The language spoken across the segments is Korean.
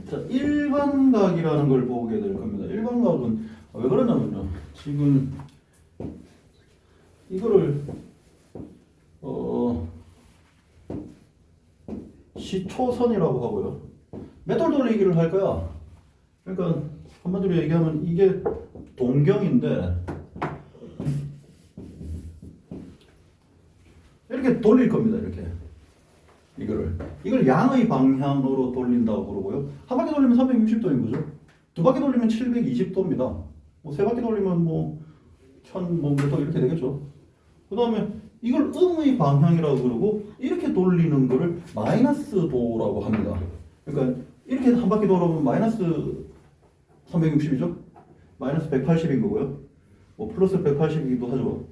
자, 일반각이라는 걸 보게 될 겁니다. 일반각은 왜 그러냐면요. 지금 이거를 시초선이라고 하고요. 맷돌 돌리기를 할 거야. 그러니까 한마디로 얘기하면 이게 동경인데 이렇게 돌릴 겁니다. 이렇게 이걸 양의 방향으로 돌린다고 그러고요. 한 바퀴 돌리면 360도인 거죠. 두 바퀴 돌리면 720도입니다. 뭐 세 바퀴 돌리면 뭐 1000도 이렇게 되겠죠. 그 다음에 이걸 음의 방향이라고 그러고 이렇게 돌리는 거를 마이너스 도라고 합니다. 그러니까 이렇게 한 바퀴 돌아보면 마이너스 360이죠. 마이너스 180인 거고요. 뭐 플러스 180이기도 하죠.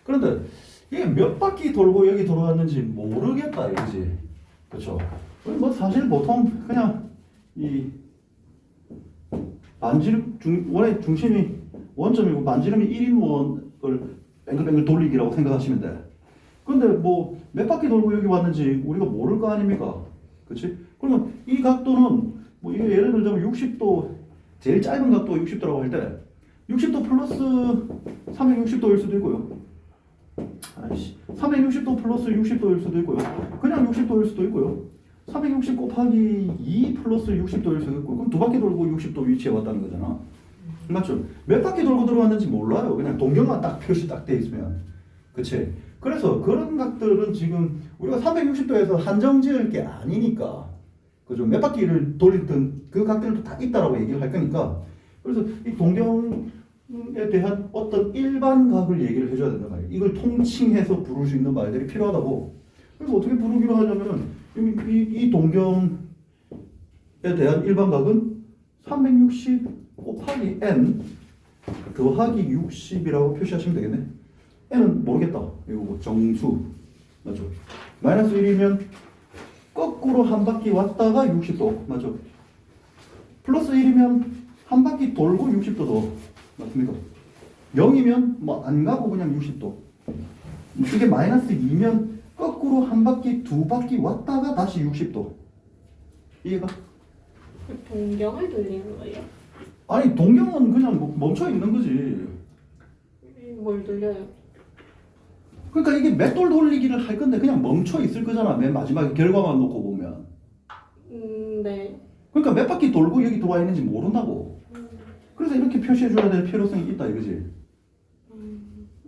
그런데 이게 몇 바퀴 돌고 여기 돌아왔는지 모르겠다 이거지. 그렇죠? 뭐 사실 보통 그냥 이 반지름 원의 중심이 원점이고 반지름이 1인 원을 뱅글뱅글 돌리기라고 생각하시면 돼. 근데 뭐 몇 바퀴 돌고 여기 왔는지 우리가 모를 거 아닙니까? 그렇지? 그러면 이 각도는 뭐 이게 예를 들자면 60도 제일 짧은 각도 60도라고 할 때 60도 플러스 360도일 수도 있고요. 360도 플러스 60도일 수도 있고요. 그냥 60도일 수도 있고요. 360 곱하기 2 플러스 60도일 수도 있고 그럼 두 바퀴 돌고 60도 위치에 왔다는 거잖아. 맞죠? 몇 바퀴 돌고 들어왔는지 몰라요. 그냥 동경만 딱 표시 딱 돼 있으면. 그치? 그래서 그런 각들은 지금 우리가 360도에서 한정 지을 게 아니니까 그죠? 몇 바퀴를 돌리든 그 각들도 다 있다라고 얘기를 할 거니까 그래서 이 동경에 대한 어떤 일반 각을 얘기를 해줘야 된단 말이에요. 이걸 통칭해서 부를 수 있는 말들이 필요하다고. 그래서 어떻게 부르기로 하냐면은 이 동경에 대한 일반 각은 360 곱하기 n 더하기 60이라고 표시하시면 되겠네. n은 모르겠다. 이거 뭐 정수 맞죠? 마이너스 1이면 거꾸로 한 바퀴 왔다가 60도 맞죠? 플러스 1이면 한 바퀴 돌고 60도 더 맞습니까? 0이면 뭐 안 가고 그냥 60도. 이게 마이너스 2면 거꾸로 한 바퀴 두 바퀴 왔다가 다시 60도. 이해가? 동경을 돌리는 거예요? 아니 동경은 그냥 뭐 멈춰 있는 거지. 뭘 돌려요? 그러니까 이게 맷돌 돌리기를 할 건데 그냥 멈춰 있을 거잖아. 맨 마지막에 결과만 놓고 보면. 네. 그러니까 몇 바퀴 돌고 여기 들어와 있는지 모른다고. 그래서 이렇게 표시해 줘야 될 필요성이 있다 이거지.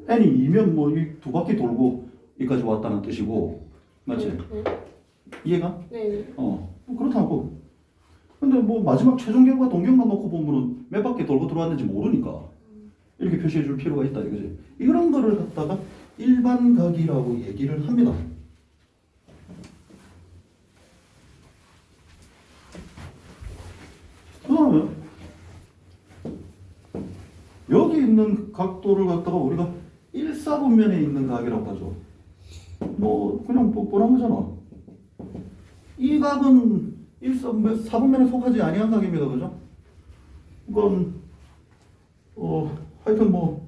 n이 2면 뭐 두 바퀴 돌고 여기까지 왔다는 뜻이고. 맞지? 네. 이해가? 네. 뭐 그렇다고. 근데 뭐 마지막 최종 결과 동경만 놓고 보면은 몇 바퀴 돌고 들어왔는지 모르니까 이렇게 표시해 줄 필요가 있다 이거지. 이런 거를 갖다가 일반각이라고 얘기를 합니다. 그다음에 여기 있는 각도를 갖다가 우리가 1사분면에 있는 각이라고 하죠. 뭐 그냥 뻔한 거잖아. 이 각은 4분면에 속하지 아니한 각입니다. 그죠? 이건 하여튼 뭐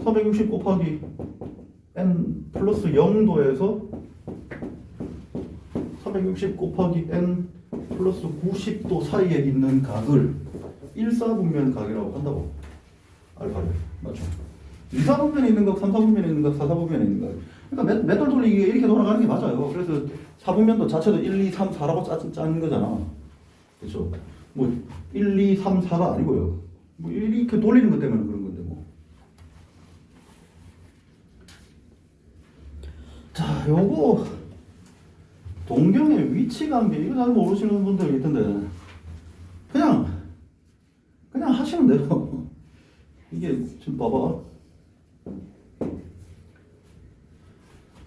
360 곱하기 n 플러스 0도에서 360 곱하기 n 플러스 90도 사이에 있는 각을 1사분면 각이라고 한다고. 알파를. 맞죠? 2사분면에 있는 각, 3사분면에 있는 각, 4사분면에 있는 각. 그러니까 맷돌 돌리기가 이렇게 돌아가는 게 맞아요. 그래서 4분면도 자체도 1, 2, 3, 4라고 짠 거잖아. 그렇죠? 뭐 1, 2, 3, 4가 아니고요. 뭐 이렇게 돌리는 것 때문에 그런 건데 뭐. 자, 요거 동경의 위치관계 이거 잘 모르시는 분들 있던데 그냥 하시면 돼요. 이게 지금 봐봐.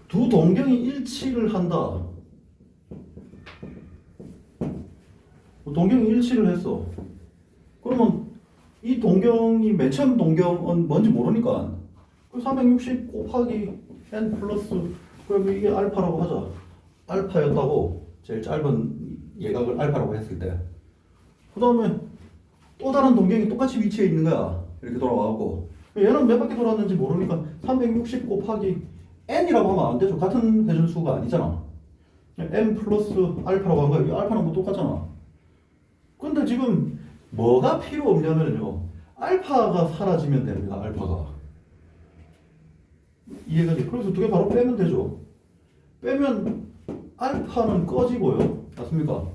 두 동경이 일치를 한다. 동경이 일치를 했어. 그러면 이 동경이 맨 처음 동경은 뭔지 모르니까 360 곱하기 n 플러스 그럼 이게 알파라고 하자. 알파였다고 제일 짧은 예각을 알파라고 했을 때. 그 다음에 또 다른 동경이 똑같이 위치해 있는 거야. 이렇게 돌아와갖고 얘는 몇 바퀴 돌았는지 모르니까 360 곱하기 n이라고 하면 안 되죠. 같은 회전수가 아니잖아. n 플러스 알파라고 한 거야. 이 알파는 뭐 똑같잖아. 그러니까 지금 뭐가 필요 없냐면요. 알파가 사라지면 됩니다. 알파가. 이해가 돼? 그래서 두 개 바로 빼면 되죠. 빼면 알파는 꺼지고요. 맞습니까?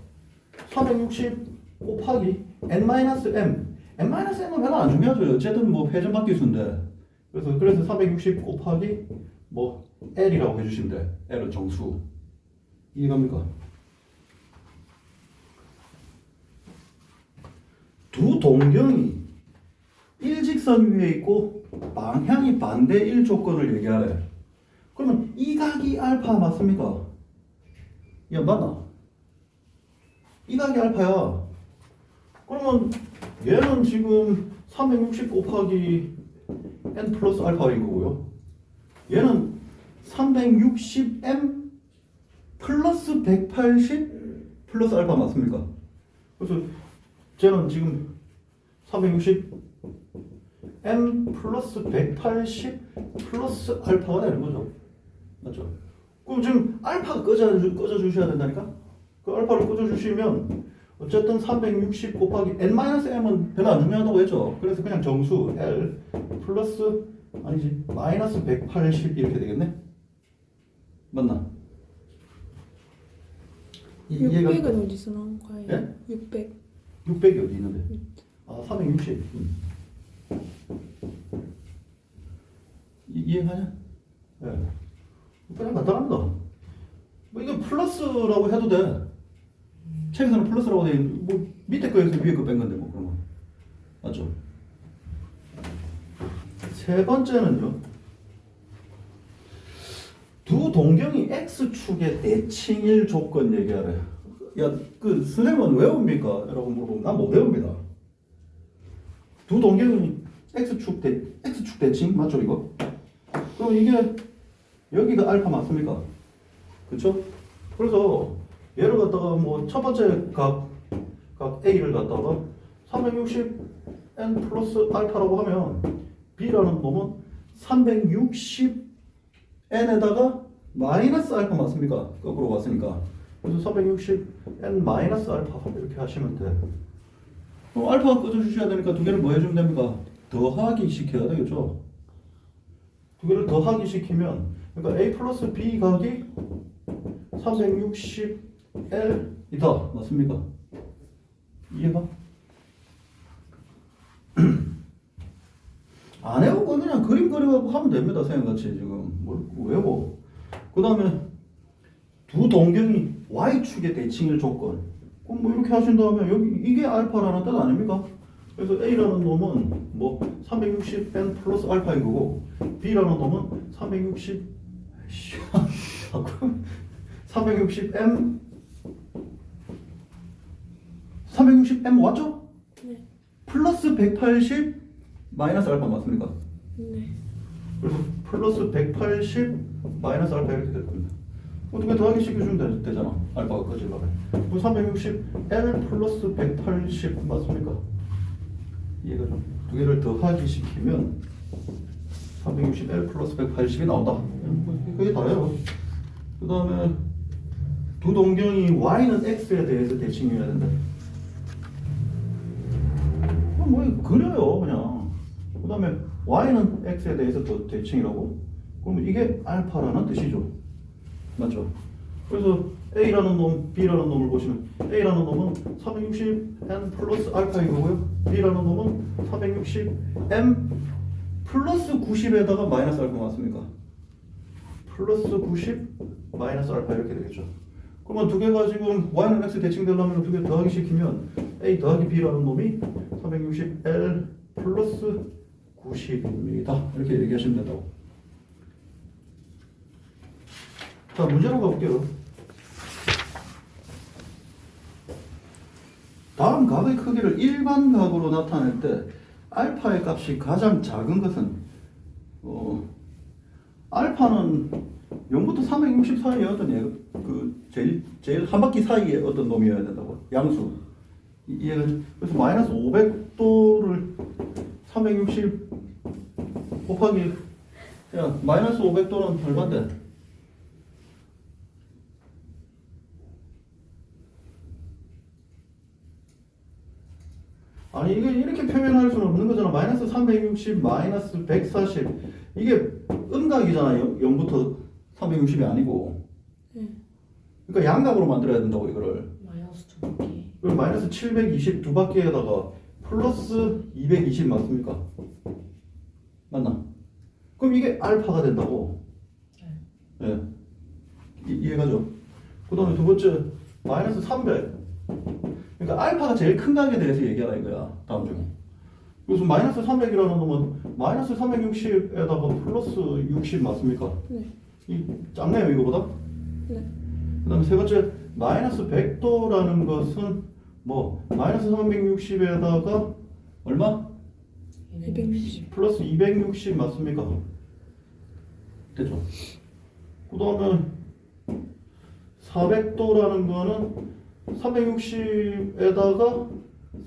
460 곱하기 n-m. n-m은 별로 안 중요하죠. 어쨌든 뭐 회전박 기수인데. 그래서 460 곱하기 뭐 L이라고 해주시면 돼. L은 정수. 이해갑니까? 두 동경이 일직선 위에 있고 방향이 반대일 조건을 얘기하래. 그러면 이 각이 알파 맞습니까? 야, 맞나? 이 각이 알파야. 그러면 얘는 지금 360 곱하기 n 플러스 알파인 거고요. 얘는 360m 플러스 180 플러스 알파 맞습니까? 그래서 쟤는 지금 360m 플러스 180 플러스 알파가 되는 거죠. 맞죠? 그럼 지금 알파가 꺼져 주셔야 된다니까? 그 알파를 꺼져 주시면 어쨌든 360 곱하기 n-m은 별로 안 중요하다고 했죠. 그래서 그냥 정수 L 플러스 아니지 마이너스 180 이렇게 되겠네. 맞나? 이해가 600은 어디서 나온 거예요? 예? 600. 600이 어디 있는데? 아, 360. 이해가냐? 예. 그냥 간단합니다. 뭐 이거 플러스라고 해도 돼. 책에서는 플러스라고 돼 있는, 뭐 밑에 거에서 위에 거 뺀 건데 뭐 그런 거. 맞죠? 세 번째는요. 두 동경이 x축의 대칭일 조건 얘기하래. 야, 그 선생님은 왜 옵니까? 여러분 물어보면 난 못 외웁니다. 두 동경이 x축 대칭 맞죠 이거? 그럼 이게 여기가 알파 맞습니까? 그쵸? 그래서 얘를 갖다가 뭐 첫 번째 각 A를 갖다가 360n 플러스 알파라고 하면 B라는 놈은 360n에다가 마이너스 알파 맞습니까? 거꾸로 왔으니까. 그래서 460n 마이너스 알파 이렇게 하시면 돼. 그럼 알파가 꺼져주셔야 되니까 두 개를 뭐 해주면 됩니까? 더하기 시켜야 되겠죠? 두 개를 더하기 시키면 그러니까 A 플러스 B 각이 360L이다. 맞습니까? 이해가? 안 외우고 그냥 그림 그려갖고 하면 됩니다. 생각같이 지금 뭘 외워. 그 다음에 두 동경이 Y축의 대칭일 조건. 그럼 뭐 이렇게 하신 다음에 여기 이게 알파라는 뜻 아닙니까? 그래서 A라는 놈은 뭐 360n 플러스 알파인 거고 B라는 놈은 360m 맞죠? 네. 플러스 180 마이너스 알파 맞습니까? 네. 그래서 플러스 180 마이너스 알파 이렇게 될 겁니다. 어떻게 더하기 시켜주면 되잖아. 알파가 꺼지려면. 360L 플러스 180 맞습니까? 이해가 좀. 두 개를 더하기 시키면 360L 플러스 180이 나온다. 그게 다예요. 그 다음에 두 동경이 Y는 X에 대해서 대칭해야 된다. 뭐 그려요 그냥. 그 다음에 Y는 X에 대해서 또 대칭이라고. 그러면 이게 알파라는 뜻이죠. 맞죠? 그래서 A라는 놈, B라는 놈을 보시면 A라는 놈은 360n 플러스 알파인 거고요. B라는 놈은 360m 플러스 90에다가 마이너스 알파 맞습니까? 플러스 90 마이너스 알파 이렇게 되겠죠. 그러면 두 개가 지금 Y는 X 대칭되려면 두 개 더하기 시키면 A 더하기 B라는 놈이 360L 플러스 90입니다. 이렇게 얘기하시면 된다고. 자, 문제로 가볼게요. 다음 각의 크기를 일반 각으로 나타낼 때 알파의 값이 가장 작은 것은 알파는 0부터 360 사이에 어떤 그 제일 한 바퀴 사이에 어떤 놈이어야 된다고. 양수. 이해가. 그래서 마이너스 500도를 360 곱하기 야 마이너스 500도는 얼마인데? 아니 이게 이렇게 표현할 수는 없는 거잖아. 마이너스 360 마이너스 140 이게 음각이잖아요. 0부터 360이 아니고. 네. 그러니까 양각으로 만들어야 된다고 이거를. 마이너스 2바퀴. 그리고 마이너스 720 두 바퀴에다가 플러스 220 맞습니까? 맞나? 그럼 이게 알파가 된다고. 예. 이해가죠? 그 다음에 두 번째 마이너스 300. 그러니까 알파가 제일 큰 각에 대해서 얘기하라 이거야. 다음 중에. 그래서 마이너스 300이라는 놈은 마이너스 360에다가 플러스 60 맞습니까? 네. 이 작네요 이거보다? 네. 그 다음에 세 번째 마이너스 100도라는 것은 뭐 마이너스 360에다가 얼마? 260. 플러스 260 맞습니까? 됐죠? 그 다음에 400도라는 거는 360에다가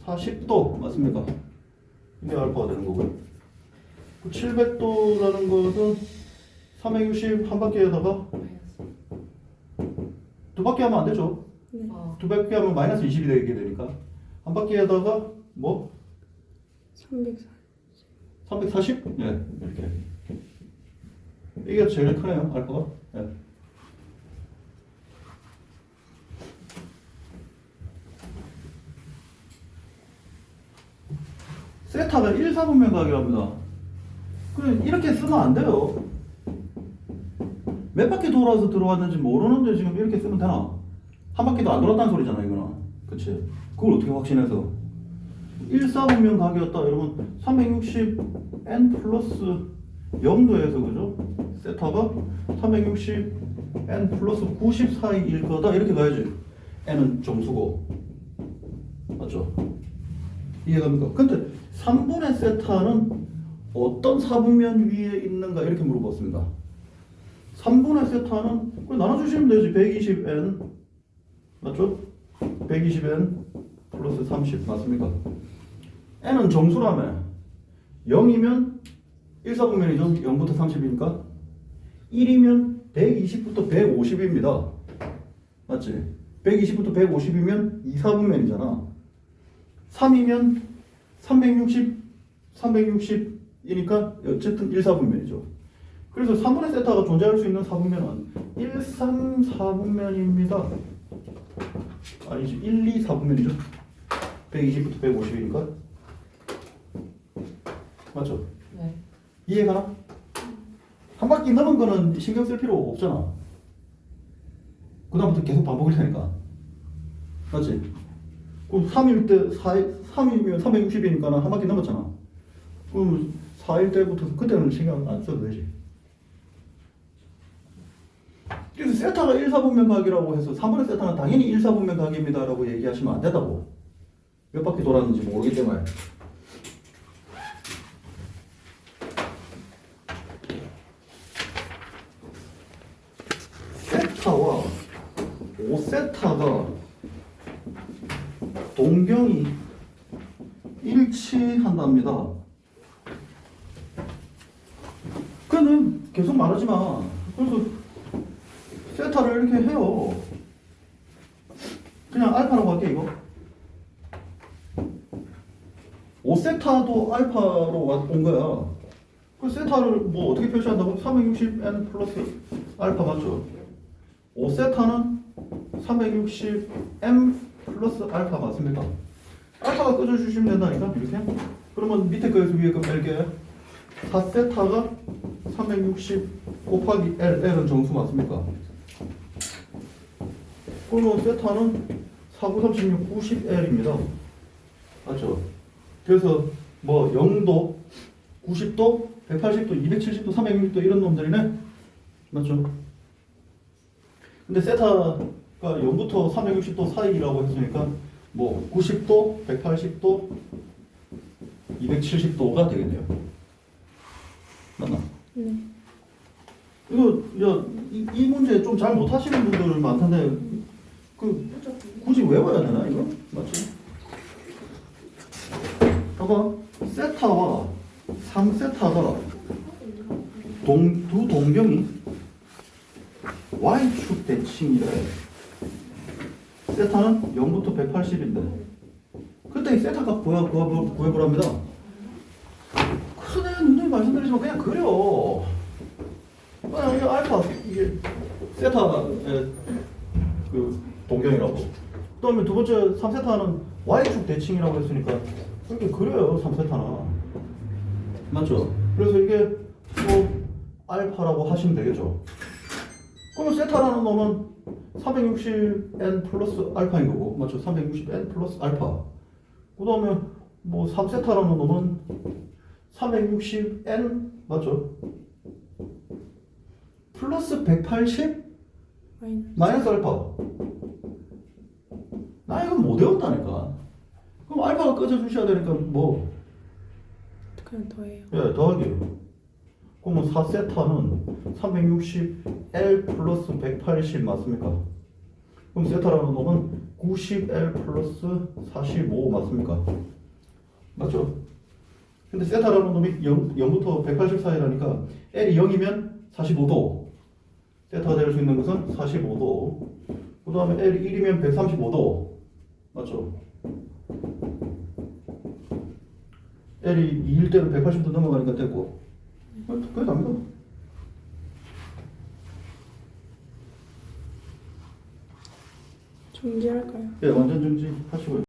40도 맞습니까? 이게 알파가 되는 거고요. 700도라는 것은 360 한 바퀴에다가 두 바퀴 하면 안 되죠? 네. 두 바퀴 하면 마이너스 20이 되게 되니까 한 바퀴에다가 뭐? 340. 340? 예, 이렇게. 이게 제일 크네요, 알파가. 예. 세타가 1, 4분면 각이랍니다. 그래, 이렇게 쓰면 안 돼요. 몇 바퀴 돌아서 들어왔는지 모르는데 지금 이렇게 쓰면 되나? 한 바퀴도 안 돌았다는 소리잖아, 이거는. 그치? 그걸 어떻게 확신해서? 1, 4분면 각이었다. 이러면 360n 플러스 0도에서, 그죠? 세타가 360n 플러스 90 사이일 거다. 이렇게 가야지. n은 정수고. 맞죠? 이해갑니까? 근데 3분의 세타는 어떤 4분면 위에 있는가 이렇게 물어봤습니다. 3분의 세타는 그걸 나눠주시면 되지. 120n 맞죠? 120n 플러스 30 맞습니까? n은 정수라며 0이면 1, 4분면이죠. 0부터 30이니까 1이면 120부터 150입니다. 맞지? 120부터 150이면 2, 4분면이잖아. 3이면 360이니까 어쨌든 1, 4분면이죠. 그래서 3분의 세타가 존재할 수 있는 4분면은 1, 3, 4분면입니다. 아니지, 1, 2, 4분면이죠. 120부터 150이니까. 맞죠? 네. 이해가나? 한 바퀴 넘은 거는 신경 쓸 필요 없잖아. 그 다음부터 계속 반복일 테니까. 맞지? 그럼 3일 때 3이면 360이니까 한 바퀴 넘었잖아. 그럼 4일 때부터 그때는 신경 안 써도 되지. 그래서 세타가 1, 4분면 각이라고 해서 3분의 세타는 당연히 1, 4분면 각입니다 라고 얘기하시면 안 된다고. 몇 바퀴 돌았는지 모르기 때문에. 세타와 5세타가 동경이 일치한답니다. 그는 계속 말하지만 그래서 세타를 이렇게 해요. 그냥 알파라고 할게 이거. 5세타도 알파로 온 거야. 그 세타를 뭐 어떻게 표시한다고? 360n 플러스 알파 맞죠? 5세타는 360m 플러스 알파 맞습니까? 알파가 끄져주시면 된다니까 이렇게. 그러면 밑에 거에서 위에 거 뺄게. 4세타가 360 곱하기 L은 정수 맞습니까? 그러면 세타는 4936 90L입니다. 맞죠? 그래서 뭐 0도, 90도, 180도, 270도, 360도 이런 놈들이네. 맞죠? 근데 세타가 0부터 360도 사이라고 했으니까 뭐 90도, 180도, 270도가 되겠네요. 맞나? 네. 이거 이 문제 좀 잘 못하시는 분들 많던데 그 굳이 외워야 되나 이거? 맞지? 봐봐. 세타와 3세타가 두 동경이 Y축 대칭이래. 세타는 0부터 180인데 그 그때 이 세타 값 구해보랍니다. 그래서 내가 누누이 말씀드리지만 그냥 그려. 그냥 이게 알파 이게 세타의 그 동경이라고. 그다음에 두 번째 3세타는 y축 대칭이라고 했으니까 이렇게 그려요 3세타는. 맞죠? 그래서 이게 뭐 알파라고 하시면 되겠죠. 그러면 세타라는 놈은 360n 플러스 알파인 거고, 맞죠? 360n 플러스 알파. 그 다음에 뭐 3세타라는 놈은 360n, 맞죠? 플러스 180 마이너스 알파. 나 이건 못 외웠다니까. 그럼 알파가 꺼져 주셔야 되니까 뭐, 그냥 더해요. 예, 더하기. 그러면 4세타는 360L 플러스 180 맞습니까? 그럼 세타라는 놈은 90L 플러스 45 맞습니까? 맞죠? 근데 세타라는 놈이 0부터 180 사이라니까 L이 0이면 45도. 세타가 될 수 있는 것은 45도. 그 다음에 L이 1이면 135도. 맞죠? L이 2일 때는 180도 넘어가니까 됐고. 그게 답니다. 정지할까요? 예, 완전 정지하시고요.